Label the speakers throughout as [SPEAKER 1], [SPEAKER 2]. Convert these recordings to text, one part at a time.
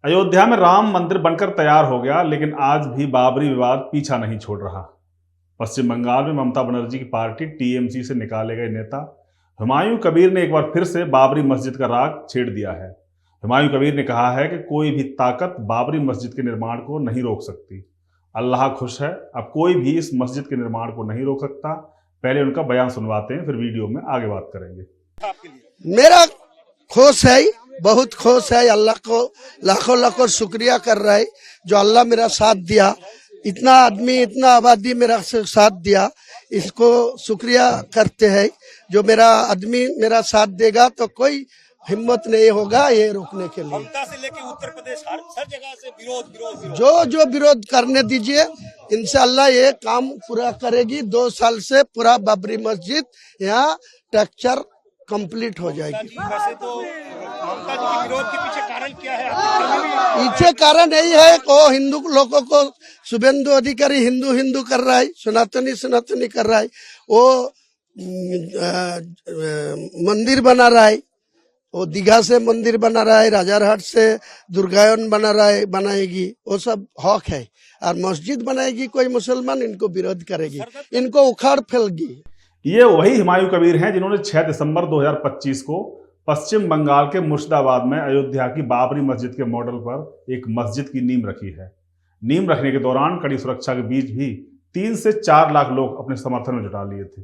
[SPEAKER 1] अयोध्या में राम मंदिर बनकर तैयार हो गया, लेकिन आज भी बाबरी विवाद पीछा नहीं छोड़ रहा। पश्चिम बंगाल में ममता बनर्जी की पार्टी टीएमसी से निकाले गए नेता हुमायूं कबीर ने एक बार फिर से बाबरी मस्जिद का राग छेड़ दिया है। हुमायूं कबीर ने कहा है कि कोई भी ताकत बाबरी मस्जिद के निर्माण को नहीं रोक सकती। अल्लाह खुश है, अब कोई भी इस मस्जिद के निर्माण को नहीं रोक सकता। पहले उनका बयान सुनवाते हैं, फिर वीडियो में आगे बात करेंगे।
[SPEAKER 2] मेरा खुश है, बहुत खुश है। अल्लाह को लाखों लाखों शुक्रिया कर रहा है जो अल्लाह मेरा साथ दिया। इतना आदमी, इतना आबादी मेरा साथ दिया, इसको शुक्रिया करते हैं। जो मेरा आदमी मेरा साथ देगा तो कोई हिम्मत नहीं होगा ये रोकने के लिए।
[SPEAKER 3] ममता से लेके उत्तर प्रदेश हर जगह से विरोध।
[SPEAKER 2] जो विरोध करने दीजिए, इंशाअल्लाह ये काम पूरा करेगी। 2 साल से पूरा बाबरी मस्जिद यहाँ स्ट्रक्चर कंप्लीट हो जाएगी।
[SPEAKER 3] वैसे तो ममता जी के विरोध के पीछे कारण क्या है?
[SPEAKER 2] पीछे कारण यही है को हिंदू लोगों को शुभेंदु अधिकारी हिंदू कर रहा है, सनातनी कर रहा है। वो मंदिर बना रहा है, वो दीघा से मंदिर बना रहा है, राजारहाट से दुर्गायन बना रहा है, बनाएगी। वो सब हक है। और मस्जिद बनाएगी कोई मुसलमान, इनको विरोध करेगी, इनको उखाड़ फेंकेगी।
[SPEAKER 1] ये वही हुमायूं कबीर हैं जिन्होंने 6 दिसंबर 2025 को पश्चिम बंगाल के मुर्शिदाबाद में अयोध्या की बाबरी मस्जिद के मॉडल पर एक मस्जिद की नींव रखी है। नींव रखने के दौरान कड़ी सुरक्षा के बीच भी 3 से 4 लाख लोग अपने समर्थन में जुटा लिए थे,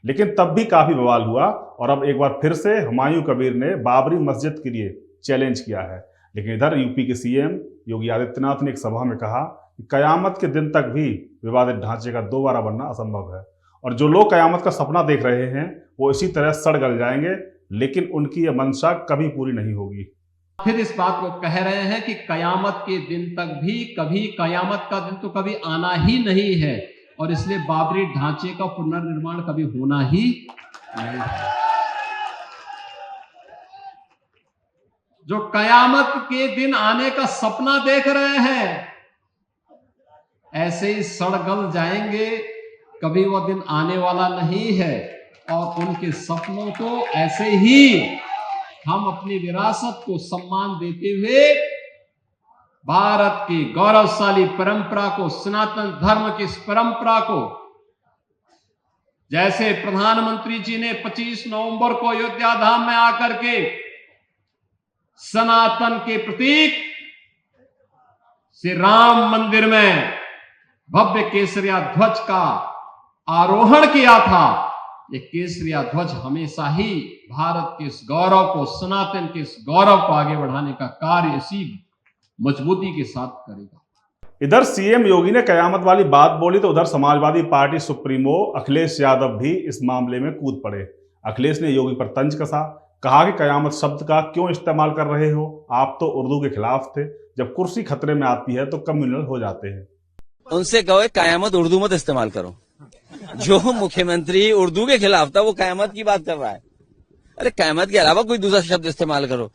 [SPEAKER 1] लेकिन तब भी काफी बवाल हुआ। और अब एक बार फिर से हुमायूं कबीर ने बाबरी मस्जिद के लिए चैलेंज किया है। लेकिन इधर यूपी के सीएम योगी आदित्यनाथ ने एक सभा में कहा कि कयामत के दिन तक भी विवादित ढांचे का दोबारा बनना असंभव है, और जो लोग कयामत का सपना देख रहे हैं वो इसी तरह सड़ गल जाएंगे, लेकिन उनकी यह मंशा कभी पूरी नहीं होगी।
[SPEAKER 4] फिर इस बात को कह रहे हैं कि कयामत के दिन तक भी कभी कयामत का दिन तो कभी आना ही नहीं है, और इसलिए बाबरी ढांचे का पुनर्निर्माण कभी होना ही नहीं है। जो कयामत के दिन आने का सपना देख रहे हैं ऐसे ही सड़गल जाएंगे, कभी वो दिन आने वाला नहीं है। और उनके सपनों को ऐसे ही हम अपनी विरासत को सम्मान देते हुए भारत की गौरवशाली परंपरा को, सनातन धर्म की इस परंपरा को, जैसे प्रधानमंत्री जी ने 25 नवंबर को अयोध्या धाम में आकर के सनातन के प्रतीक श्री राम मंदिर में भव्य केसरिया ध्वज का आरोहण किया था, ये केसरिया ध्वज हमेशा ही भारत के इस गौरव को, सनातन के इस गौरव को आगे बढ़ाने का कार्य इसी मजबूती के साथ करेगा।
[SPEAKER 1] इधर सीएम योगी ने कयामत वाली बात बोली तो उधर समाजवादी पार्टी सुप्रीमो अखिलेश यादव भी इस मामले में कूद पड़े। अखिलेश ने योगी पर तंज कसा, कहा कि कयामत शब्द का क्यों इस्तेमाल कर रहे हो, आप तो उर्दू के खिलाफ थे, जब कुर्सी खतरे में आती है तो कम्युनल हो जाते हैं।
[SPEAKER 5] उनसे कहो कयामत उर्दू मत इस्तेमाल करो। जो मुख्यमंत्री उर्दू के खिलाफ था वो कयामत की बात कर रहा है। अरे कयामत के अलावा कोई दूसरा शब्द इस्तेमाल करो।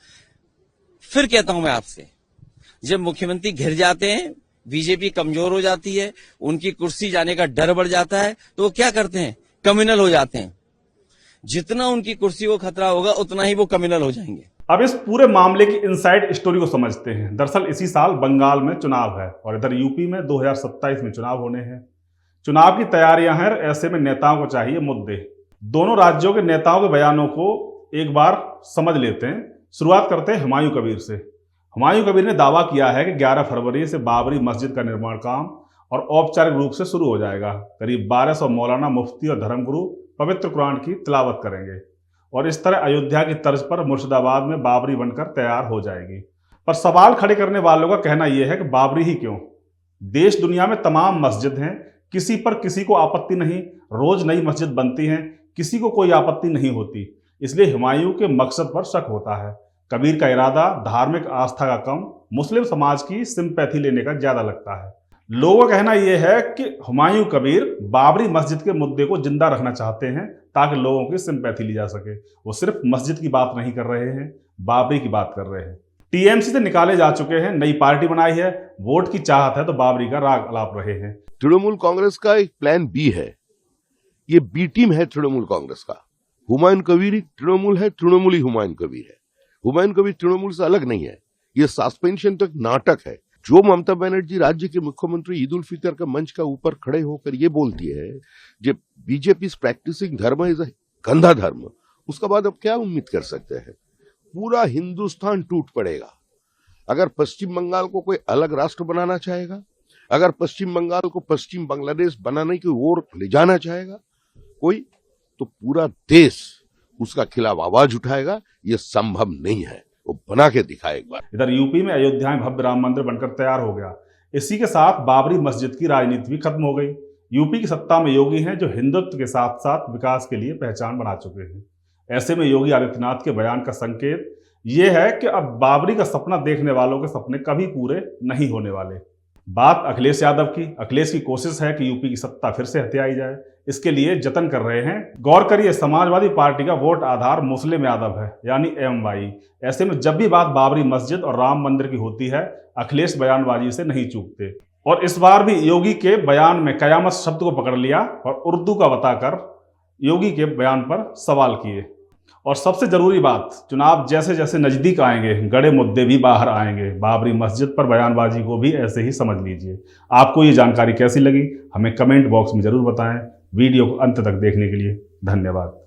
[SPEAKER 5] फिर कहता हूं मैं आपसे, जब मुख्यमंत्री घिर जाते हैं, बीजेपी कमजोर हो जाती है, उनकी कुर्सी जाने का डर बढ़ जाता है, तो वो क्या करते हैं, कम्युनल हो जाते हैं। जितना उनकी कुर्सी को खतरा होगा उतना ही वो कम्युनल हो जाएंगे।
[SPEAKER 1] अब इस पूरे मामले की इनसाइड स्टोरी को समझते हैं। दरअसल इसी साल बंगाल में चुनाव है और इधर यूपी में 2027 में चुनाव होने हैं। चुनाव की तैयारियां हैं, ऐसे में नेताओं को चाहिए मुद्दे। दोनों राज्यों के नेताओं के बयानों को एक बार समझ लेते हैं। शुरुआत करते हैं हुमायूं कबीर से। हुमायूं कबीर ने दावा किया है कि 11 फरवरी से बाबरी मस्जिद का निर्माण काम और औपचारिक रूप से शुरू हो जाएगा। करीब 1200 मौलाना, मुफ्ती और धर्मगुरु पवित्र कुरान की तिलावत करेंगे और इस तरह अयोध्या की तर्ज पर मुर्शिदाबाद में बाबरी बनकर तैयार हो जाएगी। पर सवाल खड़े करने वालों का कहना यह है कि बाबरी ही क्यों? देश दुनिया में तमाम मस्जिद हैं, किसी पर किसी को आपत्ति नहीं। रोज नई मस्जिद बनती हैं, किसी को कोई आपत्ति नहीं होती। इसलिए हुमायूं के मकसद पर शक होता है। कबीर का इरादा धार्मिक आस्था का कम, मुस्लिम समाज की सिंपैथी लेने का ज्यादा लगता है। लोगों का कहना यह है कि हुमायूं कबीर बाबरी मस्जिद के मुद्दे को जिंदा रखना चाहते हैं ताकि लोगों की सिंपैथी ली जा सके। वो सिर्फ मस्जिद की बात नहीं कर रहे हैं, बाबरी की बात कर रहे हैं। टीएमसी से निकाले जा चुके हैं, नई पार्टी बनाई है, वोट की चाहत है तो बाबरी का राग अलाप रहे हैं।
[SPEAKER 6] तृणमूल कांग्रेस का एक प्लान बी है, ये बी टीम है तृणमूल कांग्रेस का। हुमायूं कबीर तृणमूल है, तृणमूल ही हुमायूं कबीर है। हुमायूं कबीर तृणमूल से अलग नहीं है, ये सस्पेंशन तो एक नाटक है। जो ममता बनर्जी राज्य के मुख्यमंत्री ईद उल फितर का मंच का ऊपर खड़े होकर ये बोलती है कि बीजेपी प्रैक्टिसिंग धर्म इज गंदा धर्म, उसका बाद अब क्या उम्मीद कर सकते हैं? पूरा हिंदुस्तान टूट पड़ेगा। अगर पश्चिम बंगाल को कोई अलग राष्ट्र बनाना चाहेगा, अगर पश्चिम बंगाल को पश्चिम बांग्लादेश बनाने की ओर ले जाना चाहेगा कोई, तो पूरा देश उसका खिलाफ आवाज उठाएगा। ये संभव नहीं है, वो बना के दिखाए एक बार।
[SPEAKER 1] इधर यूपी में अयोध्या में भव्य राम मंदिर बनकर तैयार हो गया। इसी के साथ बाबरी मस्जिद की राजनीति भी खत्म हो गई। यूपी की सत्ता में योगी हैं जो हिंदुत्व के साथ साथ विकास के लिए पहचान बना चुके हैं। ऐसे में योगी आदित्यनाथ के बयान का संकेत ये है कि अब बाबरी का सपना देखने वालों के सपने कभी पूरे नहीं होने वाले। बात अखिलेश यादव की। अखिलेश की कोशिश है कि यूपी की सत्ता फिर से हथियाई जाए। इसके लिए जतन कर रहे हैं। गौर करिए, समाजवादी पार्टी का वोट आधार मुस्लिम यादव है, यानी एमवाई। ऐसे में जब भी बात बाबरी मस्जिद और राम मंदिर की होती है, अखिलेश बयानबाजी से नहीं चूकते। और इस बार भी योगी के बयान में कयामत शब्द को पकड़ लिया और उर्दू का बताकर योगी के बयान पर सवाल किए। और सबसे जरूरी बात, चुनाव जैसे जैसे नजदीक आएंगे, गड़े मुद्दे भी बाहर आएंगे। बाबरी मस्जिद पर बयानबाजी को भी ऐसे ही समझ लीजिए। आपको ये जानकारी कैसी लगी, हमें कमेंट बॉक्स में जरूर बताएं। वीडियो को अंत तक देखने के लिए धन्यवाद।